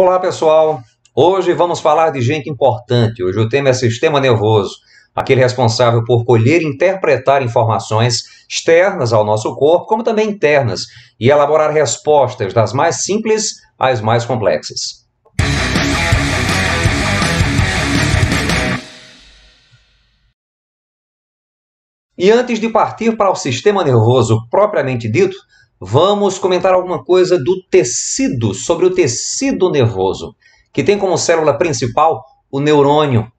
Olá, pessoal! Hoje vamos falar de gente importante. Hoje o tema é sistema nervoso, aquele responsável por colher e interpretar informações externas ao nosso corpo, como também internas, e elaborar respostas das mais simples às mais complexas. E antes de partir para o sistema nervoso propriamente dito, vamos comentar alguma coisa do tecido, sobre o tecido nervoso, que tem como célula principal o neurônio.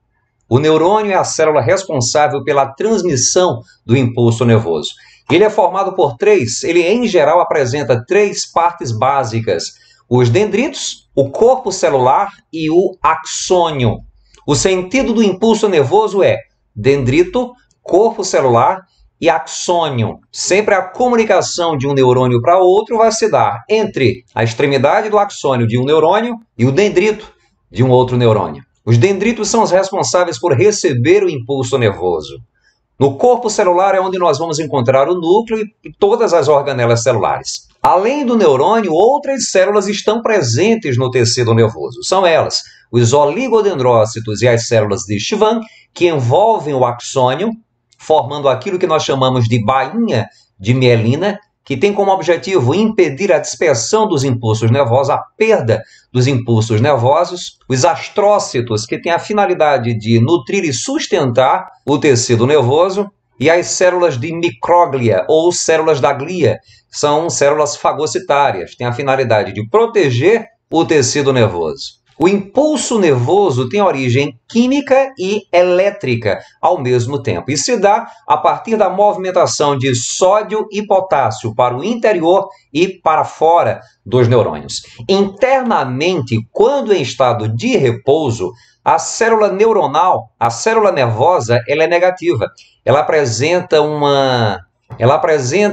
O neurônio é a célula responsável pela transmissão do impulso nervoso. Ele é formado por ele em geral apresenta três partes básicas: os dendritos, o corpo celular e o axônio. O sentido do impulso nervoso é dendrito, corpo celular e axônio. Sempre a comunicação de um neurônio para outro vai se dar entre a extremidade do axônio de um neurônio e o dendrito de um outro neurônio. Os dendritos são os responsáveis por receber o impulso nervoso. No corpo celular é onde nós vamos encontrar o núcleo e todas as organelas celulares. Além do neurônio, outras células estão presentes no tecido nervoso. São elas, os oligodendrócitos e as células de Schwann, que envolvem o axônio, formando aquilo que nós chamamos de bainha de mielina, que tem como objetivo impedir a dispersão dos impulsos nervosos, a perda dos impulsos nervosos. Os astrócitos, que têm a finalidade de nutrir e sustentar o tecido nervoso. E as células de micróglia, ou células da glia, são células fagocitárias, têm a finalidade de proteger o tecido nervoso. O impulso nervoso tem origem química e elétrica ao mesmo tempo e se dá a partir da movimentação de sódio e potássio para o interior e para fora dos neurônios. Internamente, quando em estado de repouso, a célula neuronal, a célula nervosa, ela é negativa. Ela apresenta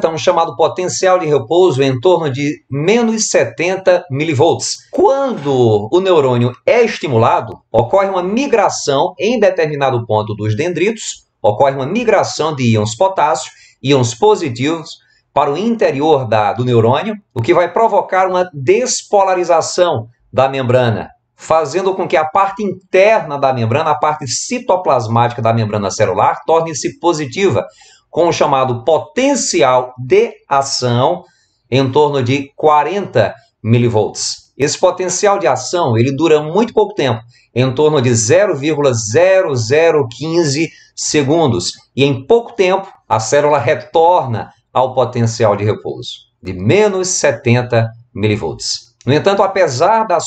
um chamado potencial de repouso em torno de menos 70 milivolts. Quando o neurônio é estimulado, ocorre uma migração em determinado ponto dos dendritos, ocorre uma migração de íons potássio, íons positivos, para o interior do neurônio, o que vai provocar uma despolarização da membrana, fazendo com que a parte interna da membrana, a parte citoplasmática da membrana celular, torne-se positiva, com o chamado potencial de ação em torno de 40 milivolts. Esse potencial de ação ele dura muito pouco tempo, em torno de 0,0015 segundos. E em pouco tempo, a célula retorna ao potencial de repouso, de menos 70 milivolts. No entanto, apesar do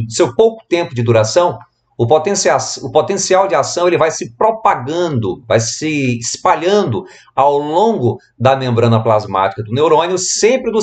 seu pouco tempo de duração, o potencial de ação ele vai se propagando, vai se espalhando ao longo da membrana plasmática do neurônio, sempre no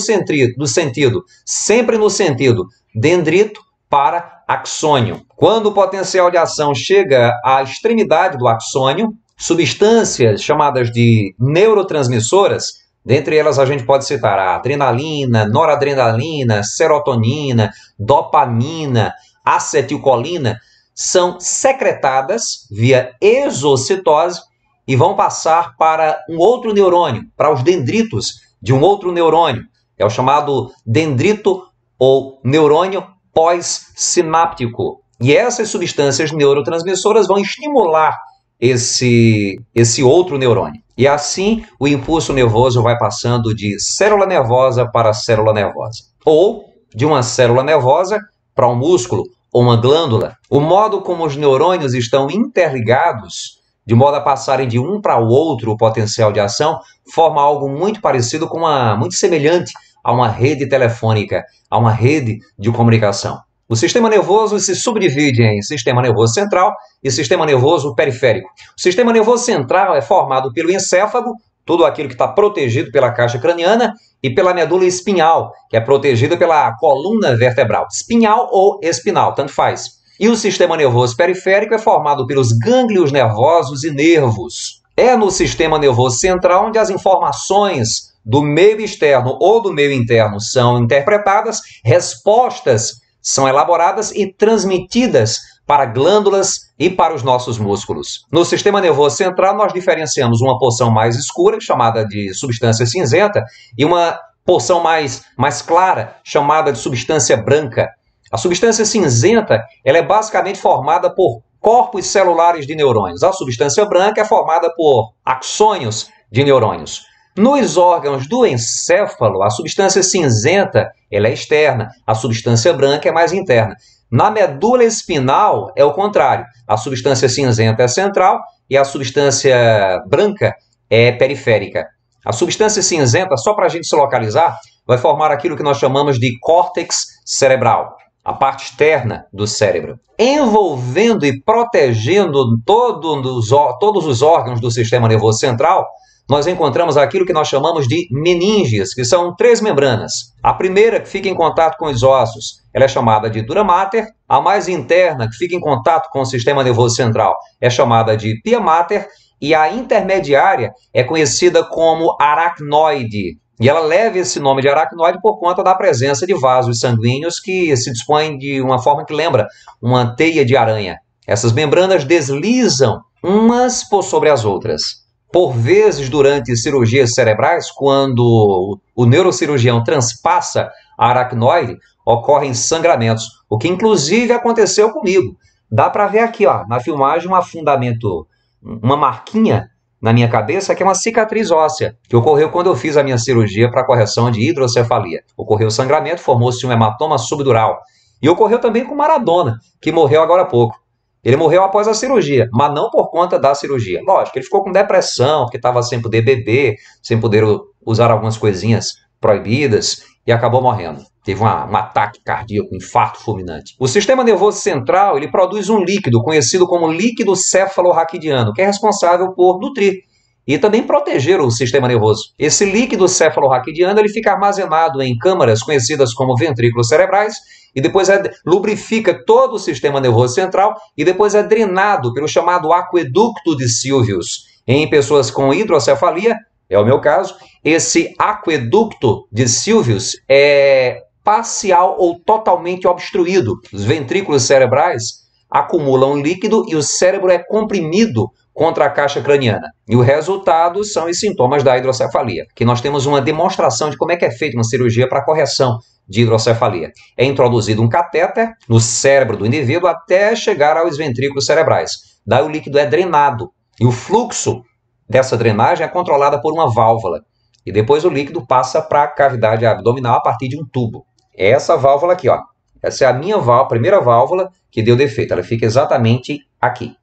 sentido dendrito para axônio. Quando o potencial de ação chega à extremidade do axônio, substâncias chamadas de neurotransmissoras, dentre elas a gente pode citar a adrenalina, noradrenalina, serotonina, dopamina, acetilcolina, são secretadas via exocitose e vão passar para um outro neurônio, para os dendritos de um outro neurônio. É o chamado dendrito ou neurônio pós-sináptico. E essas substâncias neurotransmissoras vão estimular esse outro neurônio. E assim o impulso nervoso vai passando de célula nervosa para célula nervosa. Ou de uma célula nervosa para um músculo ou uma glândula. O modo como os neurônios estão interligados, de modo a passarem de um para o outro o potencial de ação, forma algo muito parecido muito semelhante a uma rede telefônica, a uma rede de comunicação. O sistema nervoso se subdivide em sistema nervoso central e sistema nervoso periférico. O sistema nervoso central é formado pelo encéfalo, tudo aquilo que está protegido pela caixa craniana, e pela medula espinhal, que é protegida pela coluna vertebral. Espinhal ou espinal, tanto faz. E o sistema nervoso periférico é formado pelos gânglios nervosos e nervos. É no sistema nervoso central onde as informações do meio externo ou do meio interno são interpretadas, respostas são elaboradas e transmitidas para glândulas e para os nossos músculos. No sistema nervoso central, nós diferenciamos uma porção mais escura, chamada de substância cinzenta, e uma porção mais clara, chamada de substância branca. A substância cinzenta ela é basicamente formada por corpos celulares de neurônios. A substância branca é formada por axônios de neurônios. Nos órgãos do encéfalo, a substância cinzenta ela é externa, a substância branca é mais interna. Na medula espinal é o contrário. A substância cinzenta é central e a substância branca é periférica. A substância cinzenta, só para a gente se localizar, vai formar aquilo que nós chamamos de córtex cerebral, a parte externa do cérebro, envolvendo e protegendo todos os órgãos do sistema nervoso central. Nós encontramos aquilo que nós chamamos de meninges, que são 3 membranas. A primeira, que fica em contato com os ossos, ela é chamada de dura mater. A mais interna, que fica em contato com o sistema nervoso central, é chamada de pia mater. E a intermediária é conhecida como aracnoide. E ela leva esse nome de aracnoide por conta da presença de vasos sanguíneos que se dispõem de uma forma que lembra uma teia de aranha. Essas membranas deslizam umas por sobre as outras. Por vezes, durante cirurgias cerebrais, quando o neurocirurgião transpassa a aracnoide, ocorrem sangramentos, o que inclusive aconteceu comigo. Dá para ver aqui, ó, na filmagem, um afundamento, uma marquinha na minha cabeça, que é uma cicatriz óssea, que ocorreu quando eu fiz a minha cirurgia para correção de hidrocefalia. Ocorreu sangramento, formou-se um hematoma subdural. E ocorreu também com Maradona, que morreu agora há pouco. Ele morreu após a cirurgia, mas não por conta da cirurgia. Lógico, ele ficou com depressão, porque estava sem poder beber, sem poder usar algumas coisinhas proibidas e acabou morrendo. Teve um ataque cardíaco, um infarto fulminante. O sistema nervoso central ele produz um líquido conhecido como líquido cefalorraquidiano, que é responsável por nutrir e também proteger o sistema nervoso. Esse líquido cefalorraquidiano ele fica armazenado em câmaras conhecidas como ventrículos cerebrais e depois lubrifica todo o sistema nervoso central e depois é drenado pelo chamado aqueducto de Sylvius. Em pessoas com hidrocefalia, é o meu caso, esse aqueducto de Sylvius é parcial ou totalmente obstruído. Os ventrículos cerebrais acumulam líquido e o cérebro é comprimido contra a caixa craniana. E o resultado são os sintomas da hidrocefalia, que nós temos uma demonstração de como é que é feita uma cirurgia para correção de hidrocefalia. É introduzido um catéter no cérebro do indivíduo até chegar aos ventrículos cerebrais. Daí o líquido é drenado e o fluxo dessa drenagem é controlada por uma válvula. E depois o líquido passa para a cavidade abdominal a partir de um tubo. É essa válvula aqui, ó. Essa é a minha primeira válvula que deu defeito. Ela fica exatamente aqui.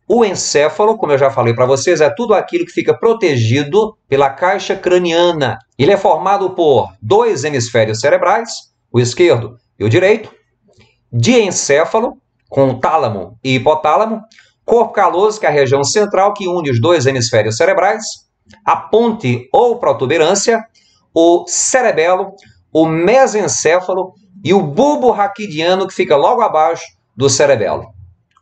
O encéfalo, como eu já falei para vocês, é tudo aquilo que fica protegido pela caixa craniana. Ele é formado por 2 hemisférios cerebrais, o esquerdo e o direito, diencéfalo, com tálamo e hipotálamo, corpo caloso, que é a região central que une os 2 hemisférios cerebrais, a ponte ou protuberância, o cerebelo, o mesencéfalo e o bulbo raquidiano, que fica logo abaixo do cerebelo.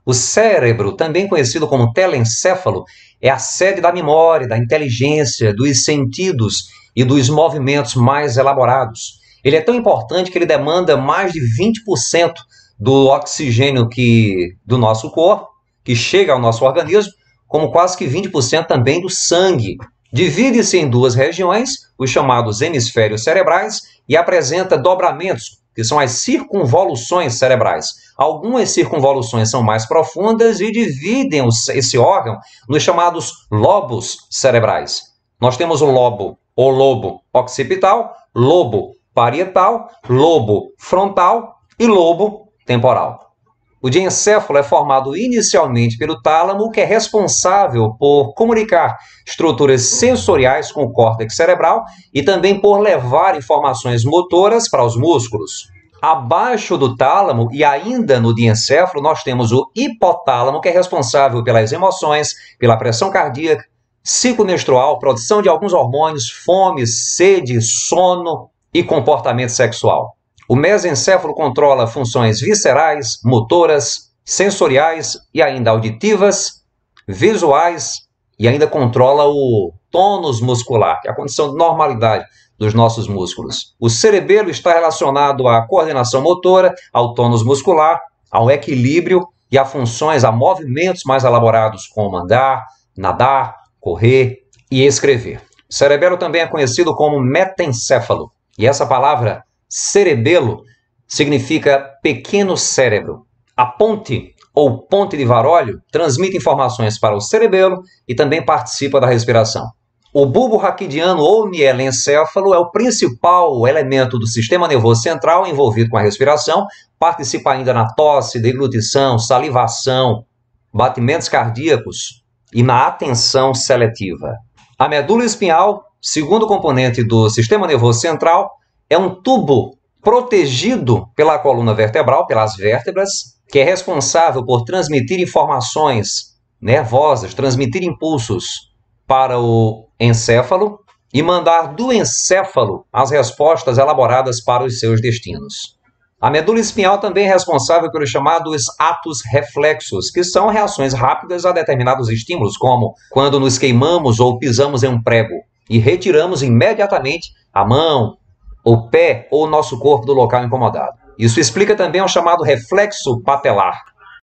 O cérebro, também conhecido como telencéfalo, é a sede da memória, da inteligência, dos sentidos e dos movimentos mais elaborados. Ele é tão importante que ele demanda mais de 20% do oxigênio do nosso corpo, que chega ao nosso organismo, como quase que 20% também do sangue. Divide-se em 2 regiões, os chamados hemisférios cerebrais, e apresenta dobramentos, que são as circunvoluções cerebrais. Algumas circunvoluções são mais profundas e dividem esse órgão nos chamados lobos cerebrais. Nós temos o lobo occipital, lobo parietal, lobo frontal e lobo temporal. O diencéfalo é formado inicialmente pelo tálamo, que é responsável por comunicar estruturas sensoriais com o córtex cerebral e também por levar informações motoras para os músculos. Abaixo do tálamo e ainda no diencéfalo, nós temos o hipotálamo, que é responsável pelas emoções, pela pressão cardíaca, ciclo menstrual, produção de alguns hormônios, fome, sede, sono e comportamento sexual. O mesencéfalo controla funções viscerais, motoras, sensoriais e ainda auditivas, visuais e ainda controla o tônus muscular, que é a condição de normalidade dos nossos músculos. O cerebelo está relacionado à coordenação motora, ao tônus muscular, ao equilíbrio e a funções, a movimentos mais elaborados como andar, nadar, correr e escrever. O cerebelo também é conhecido como metencéfalo. E essa palavra cerebelo significa pequeno cérebro. A ponte, ou ponte de Varolho, transmite informações para o cerebelo e também participa da respiração. O bulbo raquidiano ou mielencéfalo é o principal elemento do sistema nervoso central envolvido com a respiração, participa ainda na tosse, deglutição, salivação, batimentos cardíacos e na atenção seletiva. A medula espinhal, segundo componente do sistema nervoso central, é um tubo protegido pela coluna vertebral, pelas vértebras, que é responsável por transmitir informações nervosas, transmitir impulsos para o encéfalo e mandar do encéfalo as respostas elaboradas para os seus destinos. A medula espinhal também é responsável pelos chamados atos reflexos, que são reações rápidas a determinados estímulos, como quando nos queimamos ou pisamos em um prego e retiramos imediatamente a mão, o pé ou o nosso corpo do local incomodado. Isso explica também o chamado reflexo patelar.